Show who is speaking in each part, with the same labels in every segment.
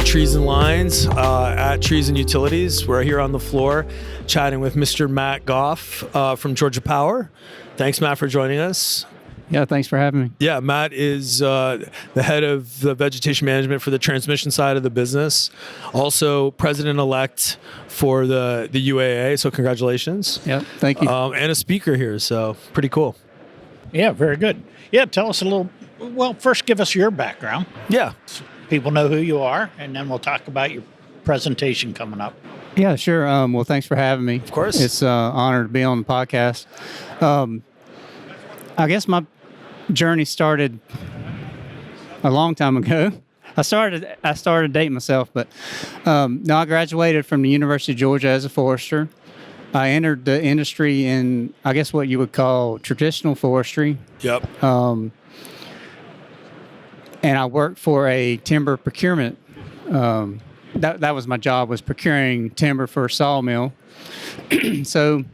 Speaker 1: Trees and Lines at Trees and Utilities. We're here on the floor chatting with Mr. Matt Goff from Georgia Power. Thanks, Matt, for joining us.
Speaker 2: Yeah, thanks for having me.
Speaker 1: Yeah, Matt is the head of the Vegetation Management for the transmission side of the business. Also president-elect for the UAA, so congratulations.
Speaker 2: Yeah, thank you.
Speaker 1: And a speaker here, so pretty cool.
Speaker 3: Yeah, very good. Yeah, tell us a little, well, first give us your background.
Speaker 1: Yeah.
Speaker 3: So people know who you are, and then we'll talk about your presentation coming up.
Speaker 2: Yeah, sure. Well, thanks for having me.
Speaker 1: Of course.
Speaker 2: It's an honor to be on the podcast. I guess my journey started a long time ago. I started dating myself, but no, I graduated from the University of Georgia as a forester. I entered the industry in, I guess, what you would call traditional forestry.
Speaker 1: Yep.
Speaker 2: And I worked for a timber procurement. That was my job, was procuring timber for a sawmill. So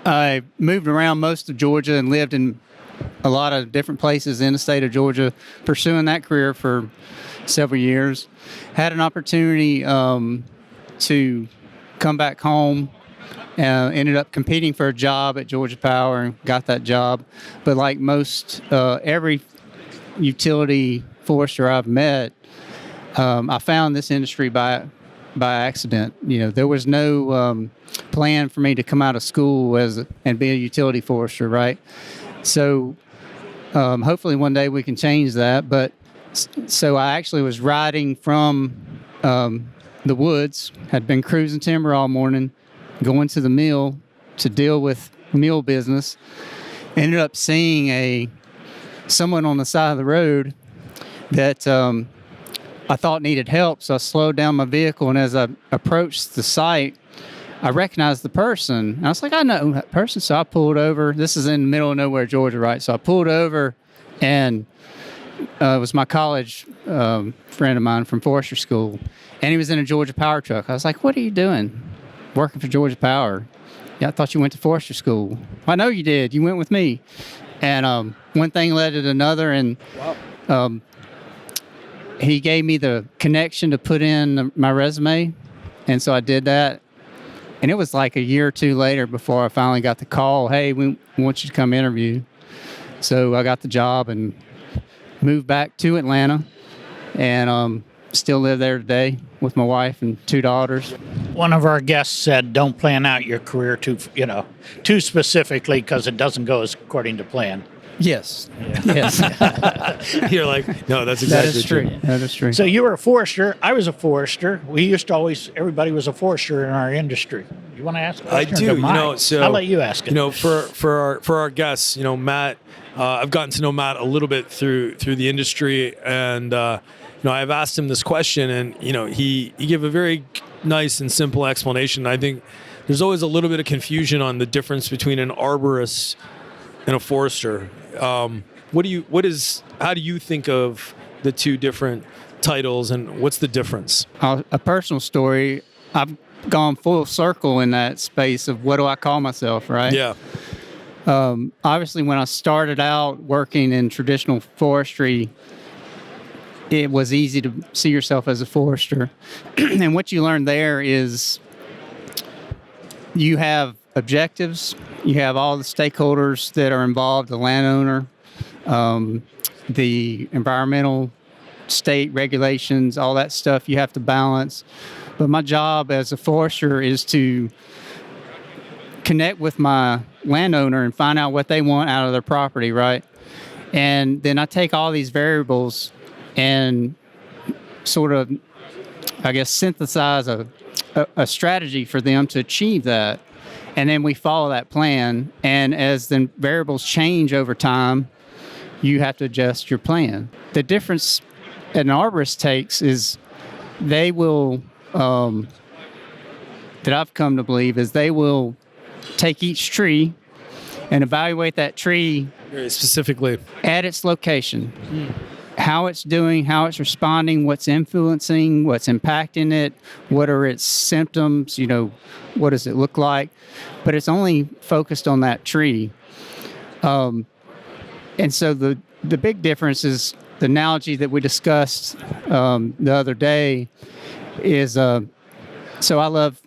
Speaker 2: I moved around most of Georgia and lived in a lot of different places in the state of Georgia, pursuing that career for several years. Had an opportunity to come back home. Ended up competing for a job at Georgia Power and got that job. But like most, every utility forester I've met, I found this industry by accident. You know, there was no plan for me to come out of school and be a utility forester, right? So hopefully one day we can change that. But so I actually was riding from the woods, had been cruising timber all morning, going to the mill to deal with mill business. Ended up seeing someone on the side of the road that I thought needed help, so I slowed down my vehicle, and as I approached the site, I recognized the person. And I was like, I know that person, so I pulled over. This is in the middle of nowhere, Georgia, right? So I pulled over, and it was my college friend of mine from forestry school, and he was in a Georgia Power truck. I was like, what are you doing? Working for Georgia Power. Yeah, I thought you went to forestry school. I know you did. You went with me. And one thing led to another, and he gave me the connection to put in my resume, and so I did that. And it was like a year or two later before I finally got the call, hey, we want you to come interview. So I got the job and moved back to Atlanta, and still live there today with my wife and 2 daughters.
Speaker 3: One of our guests said, don't plan out your career too specifically, because it doesn't go according to plan.
Speaker 2: Yes.
Speaker 3: Yeah.
Speaker 2: Yes.
Speaker 1: You're like, no, that's exactly
Speaker 2: That is true. That is true.
Speaker 3: So you were a forester. I was a forester. We used to everybody was a forester in our industry. You want to ask a question?
Speaker 1: I do. So
Speaker 3: I'll let you ask it.
Speaker 1: For our guests, Matt, I've gotten to know Matt a little bit through the industry, and I've asked him this question, and he gave a very nice and simple explanation. I think there's always a little bit of confusion on the difference between an arborist and a forester. How do you think of the two different titles, and what's the difference?
Speaker 2: A personal story. I've gone full circle in that space of what do I call myself, right?
Speaker 1: Yeah.
Speaker 2: Obviously, when I started out working in traditional forestry, it was easy to see yourself as a forester. And what you learn there is you have objectives, you have all the stakeholders that are involved, the landowner, the environmental, state regulations, all that stuff you have to balance. But my job as a forester is to connect with my landowner and find out what they want out of their property, right? And then I take all these variables and sort of, I guess, synthesize a strategy for them to achieve that. And then we follow that plan. And as the variables change over time, you have to adjust your plan. The difference an arborist takes is they will, that I've come to believe, is they will take each tree and evaluate that tree
Speaker 1: Very specifically
Speaker 2: at its location. How it's doing, how it's responding, what's influencing, what's impacting it, what are its symptoms, what does it look like? But it's only focused on that tree. And so the big difference is the analogy that we discussed the other day is so I love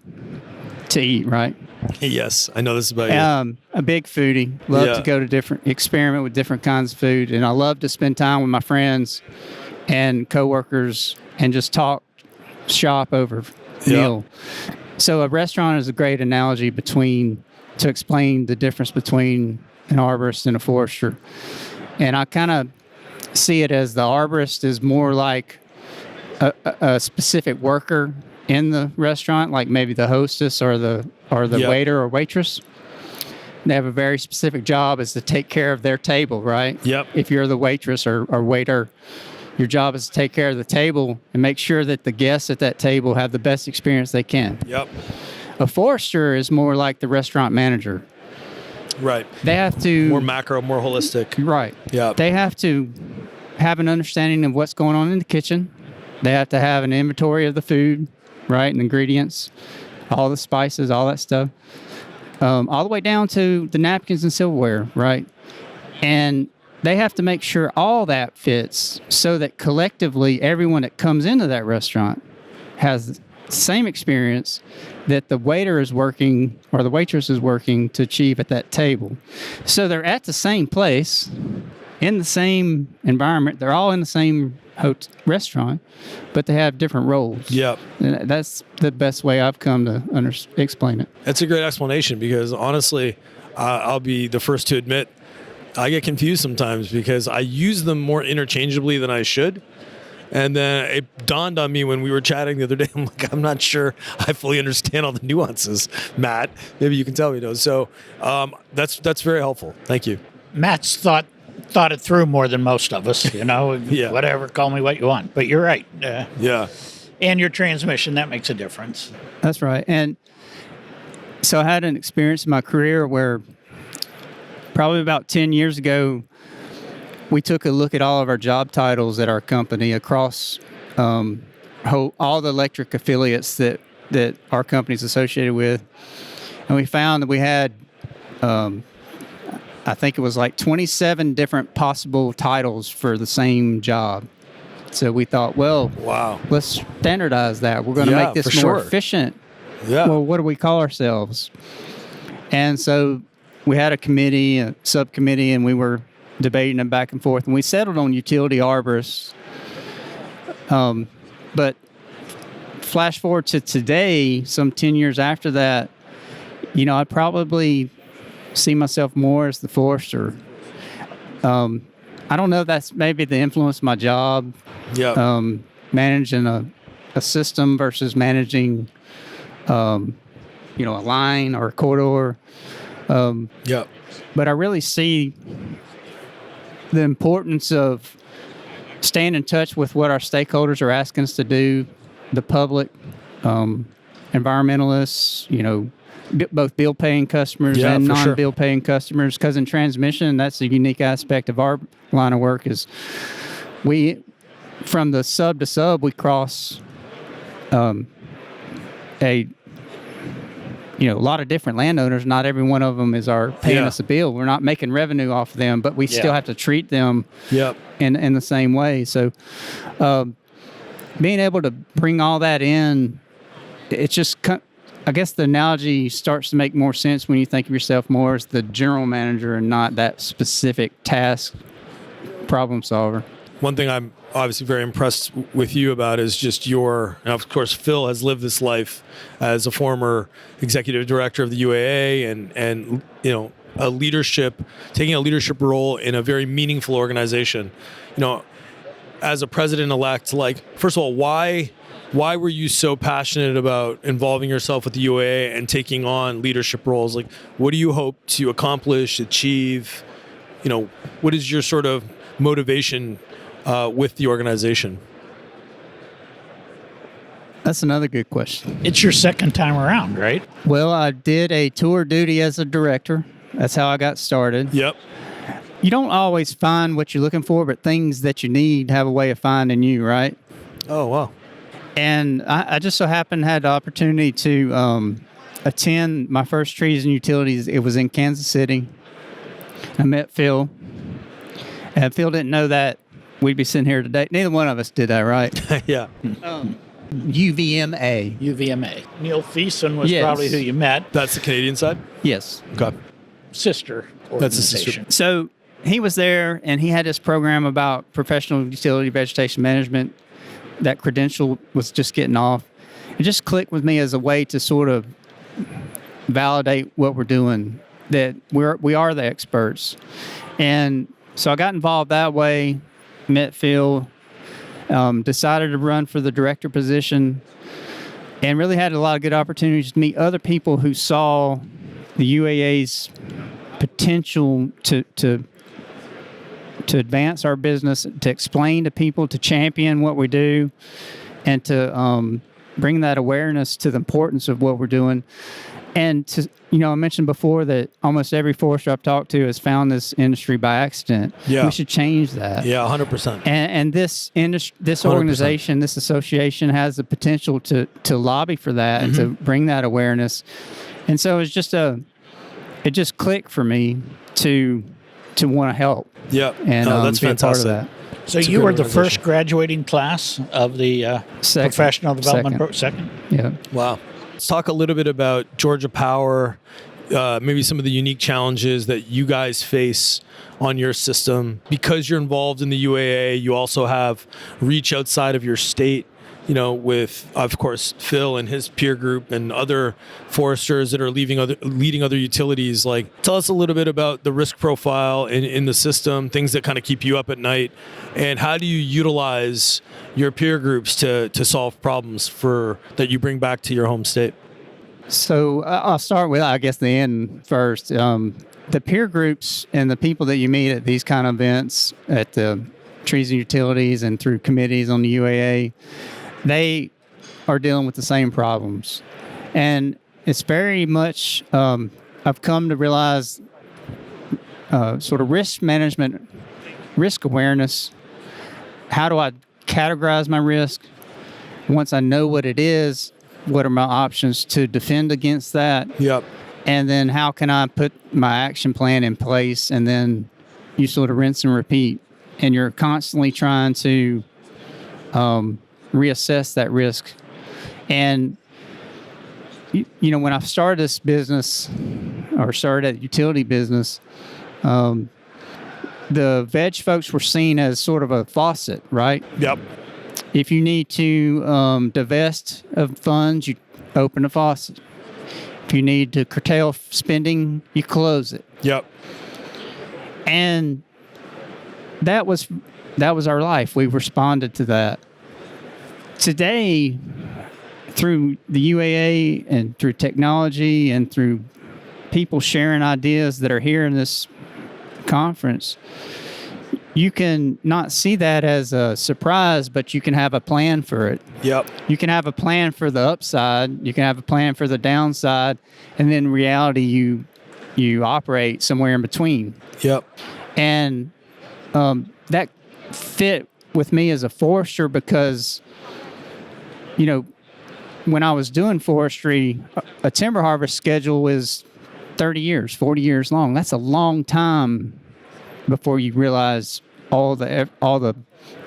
Speaker 2: to eat, right?
Speaker 1: Yes, I know this about you.
Speaker 2: A big foodie. Love to go to experiment with different kinds of food, and I love to spend time with my friends and coworkers and just talk shop over meal. So a restaurant is a great analogy to explain the difference between an arborist and a forester. And I kind of see it as the arborist is more like a specific worker in the restaurant, like maybe the hostess or the waiter or waitress. They have a very specific job, is to take care of their table, right?
Speaker 1: Yep.
Speaker 2: If you're the waitress or waiter, your job is to take care of the table and make sure that the guests at that table have the best experience they can.
Speaker 1: Yep.
Speaker 2: A forester is more like the restaurant manager.
Speaker 1: Right.
Speaker 2: They have to...
Speaker 1: More macro, more holistic.
Speaker 2: Right.
Speaker 1: Yeah.
Speaker 2: They have to have an understanding of what's going on in the kitchen. They have to have an inventory of the food, right, and ingredients, all the spices, all that stuff, all the way down to the napkins and silverware, right? And they have to make sure all that fits so that collectively everyone that comes into that restaurant has the same experience that the waiter is working or the waitress is working to achieve at that table. So they're at the same place, in the same environment. They're all in the same restaurant, but they have different roles.
Speaker 1: Yep.
Speaker 2: And that's the best way I've come to explain it.
Speaker 1: That's a great explanation, because honestly, I'll be the first to admit I get confused sometimes because I use them more interchangeably than I should. And then it dawned on me when we were chatting the other day, I'm like, I'm not sure I fully understand all the nuances, Matt. Maybe you can tell me those. So that's very helpful. Thank you.
Speaker 3: Matt's thought it through more than most of us,
Speaker 1: Yeah.
Speaker 3: Whatever, call me what you want. But you're right.
Speaker 1: Yeah.
Speaker 3: And your transmission, that makes a difference.
Speaker 2: That's right. And so I had an experience in my career where probably about 10 years ago, we took a look at all of our job titles at our company across all the electric affiliates that our company's associated with. And we found that we had, I think it was like 27 different possible titles for the same job. So we thought, well,
Speaker 1: Wow.
Speaker 2: let's standardize that. We're going to make this
Speaker 1: for
Speaker 2: more
Speaker 1: sure.
Speaker 2: efficient.
Speaker 1: Yeah.
Speaker 2: Well, what do we call ourselves? And so we had a subcommittee, and we were debating them back and forth, and we settled on utility arborists. But flash forward to today, some 10 years after that, I'd probably see myself more as the forester. I don't know if that's maybe the influence of my job, managing a system versus managing, a line or a corridor. But I really see the importance of staying in touch with what our stakeholders are asking us to do, the public, environmentalists, both bill-paying customers and
Speaker 1: for sure.
Speaker 2: non-bill-paying customers. Because in transmission, that's a unique aspect of our line of work is from the sub to sub, we cross a lot of different landowners. Not every one of them is paying us a bill. We're not making revenue off of them, but we still have to treat them in the same way. So being able to bring all that in, it's just, I guess the analogy starts to make more sense when you think of yourself more as the general manager and not that specific task problem solver.
Speaker 1: One thing I'm obviously very impressed with you about is just and of course, Phil has lived this life as a former executive director of the UAA and taking a leadership role in a very meaningful organization. As a president-elect, first of all, why were you so passionate about involving yourself with the UAA and taking on leadership roles? What do you hope to accomplish, achieve? What is your sort of motivation with the organization?
Speaker 2: That's another good question.
Speaker 3: It's your second time around, right?
Speaker 2: Well, I did a tour duty as a director. That's how I got started.
Speaker 1: Yep.
Speaker 2: You don't always find what you're looking for, but things that you need have a way of finding you, right?
Speaker 1: Oh, wow.
Speaker 2: And I just so happened had the opportunity to attend my first Trees and Utilities. It was in Kansas City. I met Phil. And Phil didn't know that we'd be sitting here today. Neither one of us did that, right?
Speaker 1: Yeah.
Speaker 2: UVMA.
Speaker 3: UVMA. Neil Thiessen was
Speaker 2: Yes.
Speaker 3: probably who you met.
Speaker 1: That's the Canadian side?
Speaker 2: Yes.
Speaker 1: Okay.
Speaker 3: Sister
Speaker 1: That's a sister.
Speaker 3: organization.
Speaker 2: So he was there, and he had this program about professional utility vegetation management. That credential was just getting off. It just clicked with me as a way to sort of validate what we're doing, that we are the experts. And so I got involved that way, met Phil, decided to run for the director position, and really had a lot of good opportunities to meet other people who saw the UAA's potential to advance our business, to explain to people, to champion what we do, and to bring that awareness to the importance of what we're doing. And to, I mentioned before that almost every forester I've talked to has found this industry by accident.
Speaker 1: Yeah.
Speaker 2: We should change that.
Speaker 1: Yeah, 100%.
Speaker 2: And this this
Speaker 1: 100%.
Speaker 2: organization, this association has the potential to lobby for that and to bring that awareness. And so it just clicked for me to want to help.
Speaker 1: Yeah.
Speaker 2: And
Speaker 1: No, that's
Speaker 2: be a part of
Speaker 1: fantastic.
Speaker 2: that.
Speaker 3: So
Speaker 1: It's a
Speaker 3: you
Speaker 1: great
Speaker 3: were the
Speaker 1: organization.
Speaker 3: first graduating class of the
Speaker 2: Second.
Speaker 3: professional development
Speaker 2: Second.
Speaker 3: Second?
Speaker 2: Yeah.
Speaker 1: Wow. Let's talk a little bit about Georgia Power, maybe some of the unique challenges that you guys face on your system. Because you're involved in the UAA, you also have reach outside of your state, with, of course, Phil and his peer group and other foresters that are leading other utilities. Like, tell us a little bit about the risk profile in the system, things that kind of keep you up at night, and how do you utilize your peer groups to solve problems that you bring back to your home state?
Speaker 2: So I'll start with, I guess, the end first. The peer groups and the people that you meet at these kind of events, at the Trees and Utilities and through committees on the UAA, they are dealing with the same problems. And it's very much, I've come to realize sort of risk management, risk awareness. How do I categorize my risk? Once I know what it is, what are my options to defend against that?
Speaker 1: Yep.
Speaker 2: And then how can I put my action plan in place? And then you sort of rinse and repeat. And you're constantly trying to reassess that risk. And, when I started this business, or started a utility business, the veg folks were seen as sort of a faucet, right?
Speaker 1: Yep.
Speaker 2: If you need to divest of funds, you open a faucet. If you need to curtail spending, you close it.
Speaker 1: Yep.
Speaker 2: And that was our life. We responded to that. Today, through the UAA and through technology and through people sharing ideas that are here in this conference, you can not see that as a surprise, but you can have a plan for it.
Speaker 1: Yep.
Speaker 2: You can have a plan for the upside. You can have a plan for the downside. And then in reality, you operate somewhere in between.
Speaker 1: Yep.
Speaker 2: And that fit with me as a forester because, when I was doing forestry, a timber harvest schedule is 30 years, 40 years long. That's a long time before you realize all the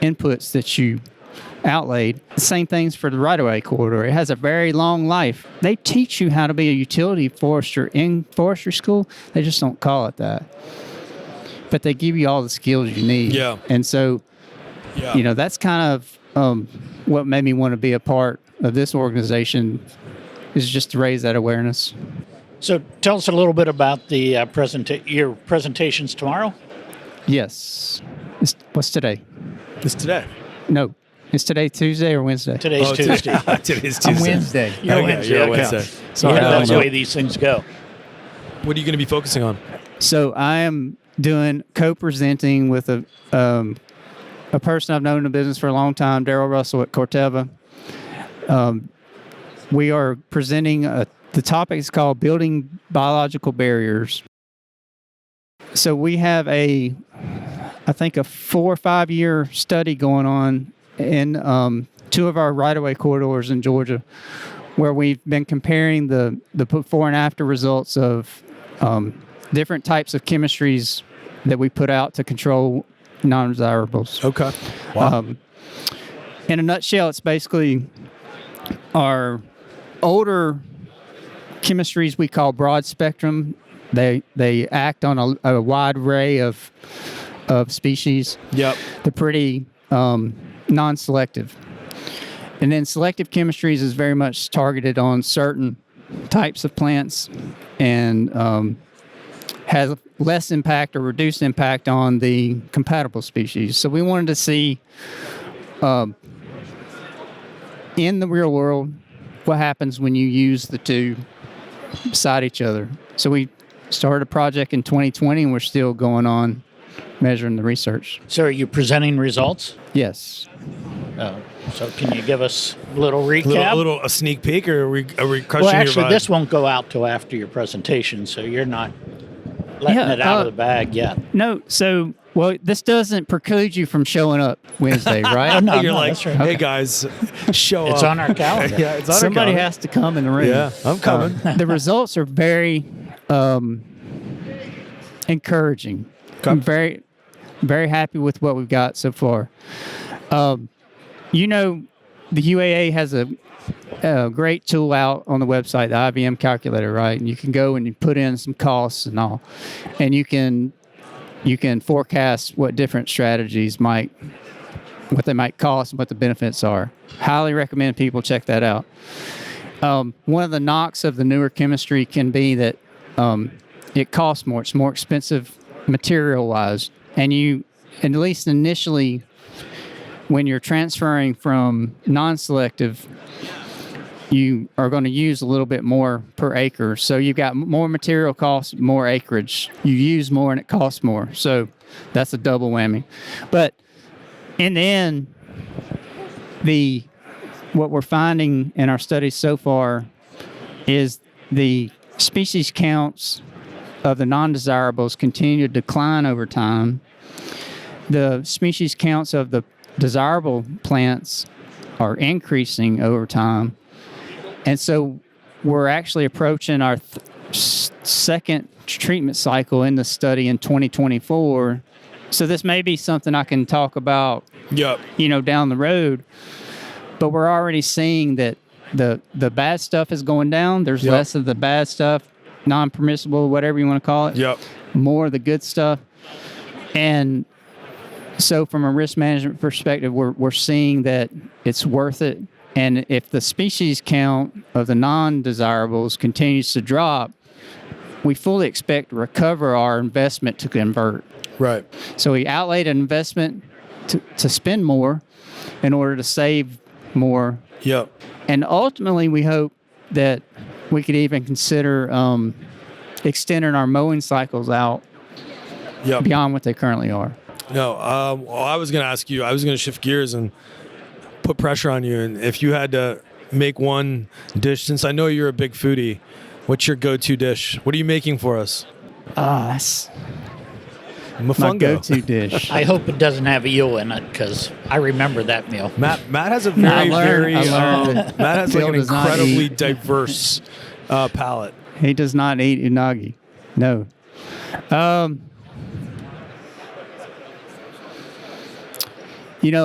Speaker 2: inputs that you outlaid. The same things for the right-of-way corridor. It has a very long life. They teach you how to be a utility forester in forestry school. They just don't call it that. But they give you all the skills you need.
Speaker 1: Yeah.
Speaker 2: And so,
Speaker 1: Yeah.
Speaker 2: that's kind of what made me want to be a part of this organization, is just to raise that awareness.
Speaker 3: So tell us a little bit about the your presentations tomorrow.
Speaker 2: Yes. What's today?
Speaker 1: It's today.
Speaker 2: No. Is today Tuesday or Wednesday?
Speaker 3: Today's Tuesday.
Speaker 1: Today's Tuesday.
Speaker 2: I'm Wednesday.
Speaker 3: You're
Speaker 1: Okay,
Speaker 3: Wednesday.
Speaker 1: you're
Speaker 3: okay.
Speaker 1: Wednesday.
Speaker 2: Sorry,
Speaker 3: Yeah,
Speaker 2: I
Speaker 3: that's
Speaker 2: don't
Speaker 3: the
Speaker 2: know.
Speaker 3: way these things go.
Speaker 1: What are you going to be focusing on?
Speaker 2: So I am doing co-presenting with a person I've known in the business for a long time, Daryl Russell at Corteva. We are presenting the topic is called Building Biological Barriers. So we have I think a 4 or 5 year study going on in two of our right-of-way corridors in Georgia, where we've been comparing the before and after results of different types of chemistries that we put out to control non-desirables.
Speaker 1: Okay. Wow.
Speaker 2: In a nutshell, it's basically our older chemistries we call broad spectrum. They act on a wide array of species.
Speaker 1: Yep.
Speaker 2: They're pretty non-selective. And then selective chemistries is very much targeted on certain types of plants and has less impact or reduced impact on the compatible species. So we wanted to see in the real world what happens when you use the two beside each other. So we started a project in 2020 and we're still going on measuring the research.
Speaker 3: So are you presenting results?
Speaker 2: Yes.
Speaker 3: So can you give us a little recap?
Speaker 1: A sneak peek, or are we crushing
Speaker 3: Well,
Speaker 1: your
Speaker 3: actually,
Speaker 1: vibe?
Speaker 3: this won't go out till after your presentation, so you're not letting it out of the bag yet.
Speaker 2: No, so, well, this doesn't preclude you from showing up Wednesday, right?
Speaker 3: No,
Speaker 1: You're like,
Speaker 3: that's right.
Speaker 1: hey guys, show
Speaker 3: It's
Speaker 1: up.
Speaker 3: on our calendar.
Speaker 1: Yeah, it's on
Speaker 2: Somebody
Speaker 1: our calendar.
Speaker 2: has to come in the room.
Speaker 1: Yeah, I'm coming.
Speaker 2: The results are very encouraging.
Speaker 1: Okay.
Speaker 2: I'm very, very happy with what we've got so far. The UAA has a great tool out on the website, the IBM calculator, right? And you can go and you put in some costs and all, and you can forecast what different strategies what they might cost and what the benefits are. Highly recommend people check that out. One of the knocks of the newer chemistry can be that it costs more. It's more expensive material-wise, and at least initially, when you're transferring from non-selective, you are going to use a little bit more per acre. So you've got more material costs, more acreage. You use more and it costs more. So that's a double whammy. But in the end, what we're finding in our studies so far is the species counts of the non-desirables continue to decline over time. The species counts of the desirable plants are increasing over time. And so we're actually approaching our second treatment cycle in the study in 2024. So this may be something I can talk about,
Speaker 1: Yep.
Speaker 2: Down the road. But we're already seeing that the bad stuff is going down. There's
Speaker 1: Yep.
Speaker 2: less of the bad stuff, non-permissible, whatever you want to call it.
Speaker 1: Yep.
Speaker 2: More of the good stuff. And so from a risk management perspective, we're seeing that it's worth it. And if the species count of the non-desirables continues to drop, we fully expect to recover our investment to convert.
Speaker 1: Right.
Speaker 2: So we outlaid an investment to spend more in order to save more.
Speaker 1: Yep.
Speaker 2: And ultimately, we hope that we could even consider extending our mowing cycles out
Speaker 1: Yep.
Speaker 2: beyond what they currently are.
Speaker 1: No, well, I was going to ask you, I was going to shift gears and put pressure on you. And if you had to make one dish, since I know you're a big foodie, what's your go-to dish? What are you making for us?
Speaker 2: That's my
Speaker 1: Mofongo.
Speaker 2: go-to dish.
Speaker 3: I hope it doesn't have eel in it because I remember that meal.
Speaker 1: Matt has a
Speaker 2: I
Speaker 1: very,
Speaker 2: learned that
Speaker 1: Matt has like
Speaker 2: Phil
Speaker 1: an
Speaker 2: does not
Speaker 1: incredibly
Speaker 2: eat.
Speaker 1: diverse palate.
Speaker 2: He does not eat unagi. No.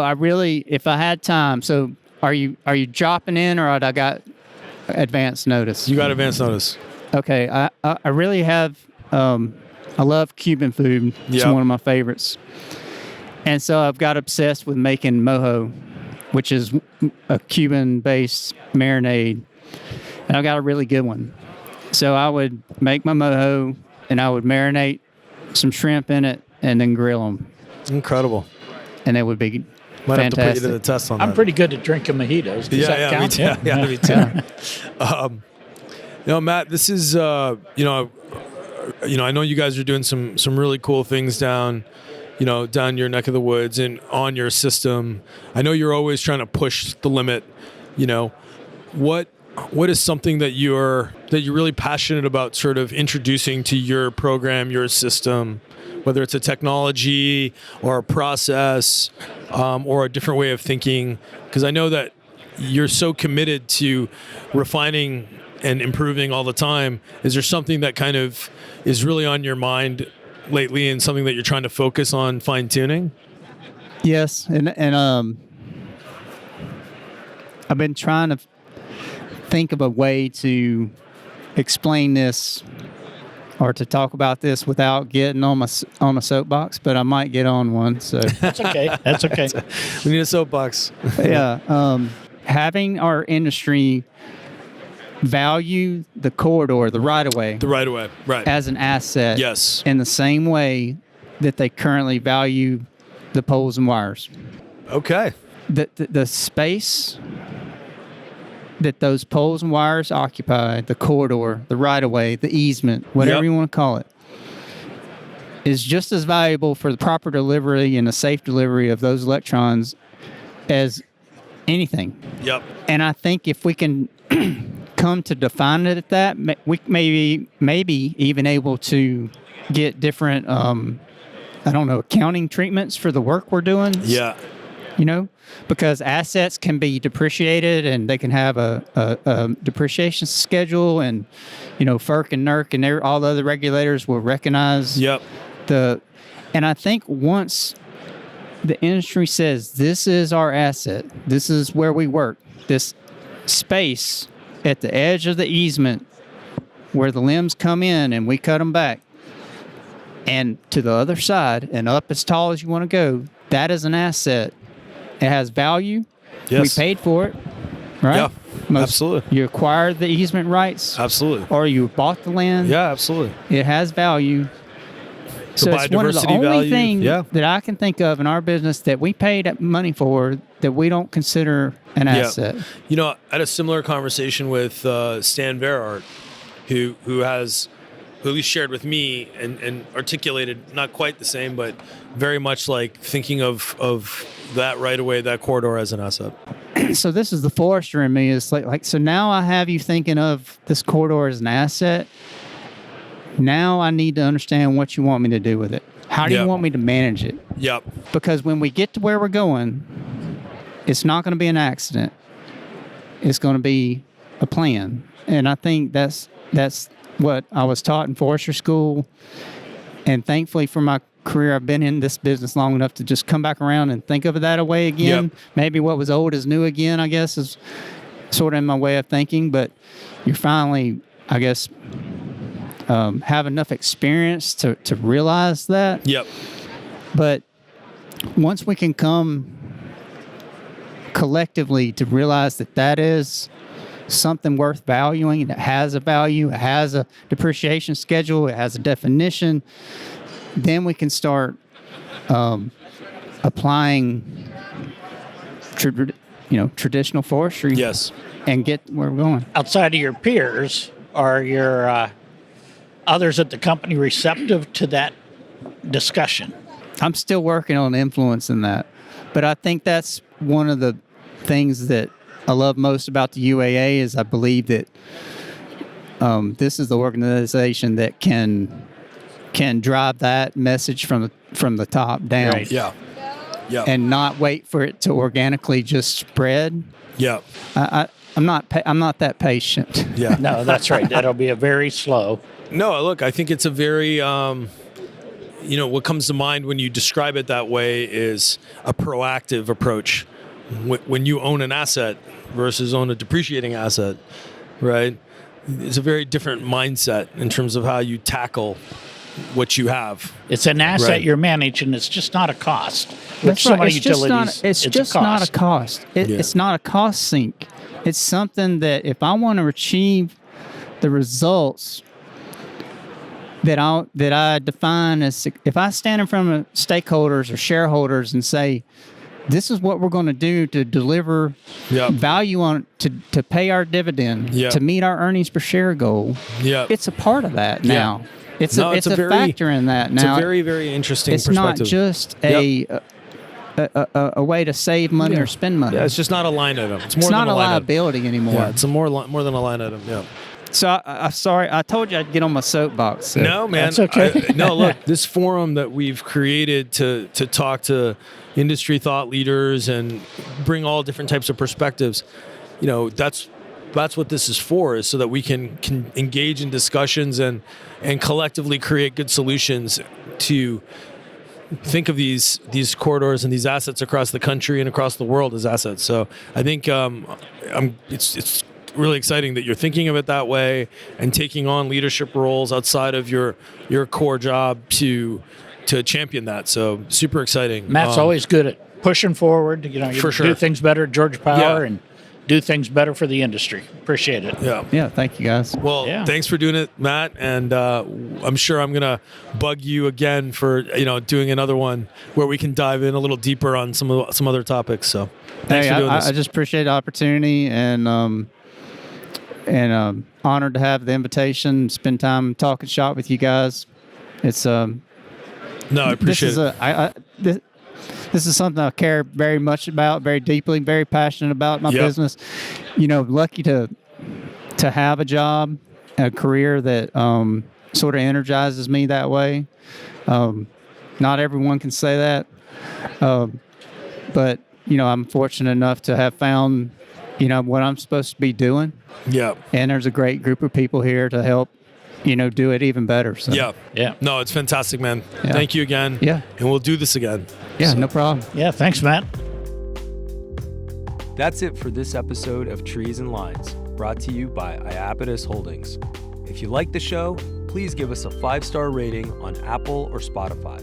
Speaker 2: I really, if I had time. So, are you dropping in, or I got advance notice?
Speaker 1: You got advance notice.
Speaker 2: Okay. I really have. I love Cuban food. It's
Speaker 1: Yep.
Speaker 2: one of my favorites. And so I've got obsessed with making mojo, which is a Cuban-based marinade. And I've got a really good one. So I would make my mojo, and I would marinate some shrimp in it, and then grill them.
Speaker 1: Incredible.
Speaker 2: And it would be
Speaker 1: Might have to put you
Speaker 2: fantastic.
Speaker 1: to the test on that.
Speaker 3: I'm pretty good at drinking mojitos. Does that
Speaker 1: Me
Speaker 3: count?
Speaker 1: too. Yeah, me too. Matt, this is I know you guys are doing some really cool things down your neck of the woods and on your system. I know you're always trying to push the limit. What is something that you're really passionate about sort of introducing to your program, your system, whether it's a technology or a process or a different way of thinking? Because I know that you're so committed to refining and improving all the time. Is there something that kind of is really on your mind lately and something that you're trying to focus on fine-tuning?
Speaker 2: Yes, and I've been trying to think of a way to explain this or to talk about this without getting on a soapbox, but I might get on one. So
Speaker 3: That's okay. That's okay.
Speaker 1: We need a soapbox.
Speaker 2: yeah, having our industry value the corridor, the right of way,
Speaker 1: The right away. Right.
Speaker 2: as an asset.
Speaker 1: Yes.
Speaker 2: In the same way that they currently value the poles and wires.
Speaker 1: Okay.
Speaker 2: The space that those poles and wires occupy, the corridor, the right-of-way, the easement, whatever
Speaker 1: Yep.
Speaker 2: you want to call it, is just as valuable for the proper delivery and the safe delivery of those electrons as anything.
Speaker 1: Yep.
Speaker 2: And I think if we can come to define it at that, we maybe even able to get different, accounting treatments for the work we're doing.
Speaker 1: Yeah.
Speaker 2: You know, because assets can be depreciated and they can have a depreciation schedule, and FERC and NERC and all the other regulators will recognize
Speaker 1: Yep.
Speaker 2: and I think once the industry says this is our asset, this is where we work, this space at the edge of the easement where the limbs come in and we cut them back, and to the other side and up as tall as you want to go, that is an asset. It has value.
Speaker 1: Yes.
Speaker 2: We paid for it, right?
Speaker 1: Yeah, absolutely.
Speaker 2: You acquired the easement rights,
Speaker 1: Absolutely.
Speaker 2: or you bought the land.
Speaker 1: Yeah, absolutely.
Speaker 2: It has value. So it's one of the
Speaker 1: biodiversity
Speaker 2: only
Speaker 1: value,
Speaker 2: things
Speaker 1: yeah.
Speaker 2: that I can think of in our business that we paid money for that we don't consider an asset.
Speaker 1: I had a similar conversation with Stan Verart, who at least shared with me and articulated not quite the same, but very much like thinking of that right away, that corridor as an asset.
Speaker 2: So this is the forester in me. It's like so now I have you thinking of this corridor as an asset. Now I need to understand what you want me to do with it. How do
Speaker 1: Yeah.
Speaker 2: you want me to manage it?
Speaker 1: Yep.
Speaker 2: Because when we get to where we're going, it's not going to be an accident. It's going to be a plan. And I think that's what I was taught in forestry school. And thankfully for my career, I've been in this business long enough to just come back around and think of it that way again.
Speaker 1: Yep.
Speaker 2: Maybe what was old is new again, I guess, is sort of in my way of thinking. But you're finally, I guess, have enough experience to realize that.
Speaker 1: Yep.
Speaker 2: But once we can come collectively to realize that that is something worth valuing, that has a value, it has a depreciation schedule, it has a definition, then we can start applying traditional forestry.
Speaker 1: Yes.
Speaker 2: And get where we're going.
Speaker 3: Outside of your peers, are your others at the company receptive to that discussion?
Speaker 2: I'm still working on influencing that. But I think that's one of the things that I love most about the UAA is I believe that this is the organization that can drive that message from the top down.
Speaker 3: Right.
Speaker 1: Yeah. Yeah.
Speaker 2: And not wait for it to organically just spread.
Speaker 1: Yeah.
Speaker 2: I'm not that patient.
Speaker 1: Yeah.
Speaker 3: No, that's right. That'll be a very slow.
Speaker 1: No, look, I think it's a very, what comes to mind when you describe it that way is a proactive approach. When you own an asset versus own a depreciating asset, right? It's a very different mindset in terms of how you tackle what you have.
Speaker 3: It's an asset
Speaker 1: Right.
Speaker 3: you're managing. It's just not a cost. With
Speaker 2: That's
Speaker 3: so
Speaker 2: right.
Speaker 3: many
Speaker 2: It's just
Speaker 3: utilities,
Speaker 2: not. It's just not a cost.
Speaker 1: Yeah.
Speaker 2: It's not a cost sink. It's something that if I want to achieve the results that I define as, if I stand in front of stakeholders or shareholders and say, this is what we're going to do to deliver
Speaker 1: Yep.
Speaker 2: value on to pay our dividend,
Speaker 1: Yep.
Speaker 2: to meet our earnings per share goal.
Speaker 1: Yeah.
Speaker 2: It's a part of that
Speaker 1: Yeah.
Speaker 2: now. It's
Speaker 1: No,
Speaker 2: a
Speaker 1: it's a very-
Speaker 2: factor in that
Speaker 1: It's
Speaker 2: now.
Speaker 1: a very, very interesting
Speaker 2: It's
Speaker 1: perspective.
Speaker 2: not just
Speaker 1: Yep.
Speaker 2: a way to save money or spend money.
Speaker 1: Yeah, it's just not a line item. It's more
Speaker 2: It's
Speaker 1: than
Speaker 2: not a
Speaker 1: line item.
Speaker 2: liability anymore.
Speaker 1: Yeah, it's more than a line item. Yeah.
Speaker 2: So I'm sorry. I told you I'd get on my soapbox. So.
Speaker 1: No, man.
Speaker 3: That's okay.
Speaker 1: No, look, this forum that we've created to talk to industry thought leaders and bring all different types of perspectives, that's what this is for, is so that we can engage in discussions and collectively create good solutions to think of these corridors and these assets across the country and across the world as assets. So I think it's really exciting that you're thinking of it that way and taking on leadership roles outside of your core job to champion that. So super exciting.
Speaker 3: Matt's always good at pushing forward. You
Speaker 1: For sure.
Speaker 3: do things better at Georgia Power
Speaker 1: Yeah.
Speaker 3: and do things better for the industry. Appreciate it.
Speaker 1: Yeah.
Speaker 2: Yeah, thank you guys.
Speaker 1: Well,
Speaker 3: Yeah.
Speaker 1: thanks for doing it, Matt. And I'm sure I'm going to bug you again for, doing another one where we can dive in a little deeper on some other topics. So thanks for doing this.
Speaker 2: I just appreciate the opportunity and honored to have the invitation, spend time talking shop with you guys. It's
Speaker 1: No, I appreciate it.
Speaker 2: This is something I care very much about, very deeply, very passionate about my
Speaker 1: Yep.
Speaker 2: business. Lucky to have a job, a career that sort of energizes me that way. Not everyone can say that, but I'm fortunate enough to have found what I'm supposed to be doing,
Speaker 1: Yeah.
Speaker 2: and there's a great group of people here to help do it even better. So
Speaker 1: Yeah.
Speaker 3: Yeah.
Speaker 1: No, it's fantastic, man.
Speaker 2: Yeah.
Speaker 1: Thank you again.
Speaker 2: Yeah.
Speaker 1: And we'll do this again.
Speaker 2: yeah, no problem.
Speaker 3: Yeah. Thanks, Matt.
Speaker 4: That's it for this episode of Trees and Lines, brought to you by Iapetus Holdings. If you like the show, please give us a 5-star rating on Apple or Spotify.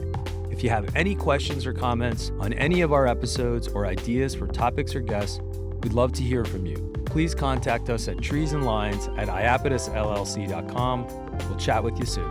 Speaker 4: If you have any questions or comments on any of our episodes or ideas for topics or guests, we'd love to hear from you. Please contact us at treesandlines@iapetusllc.com. We'll chat with you soon.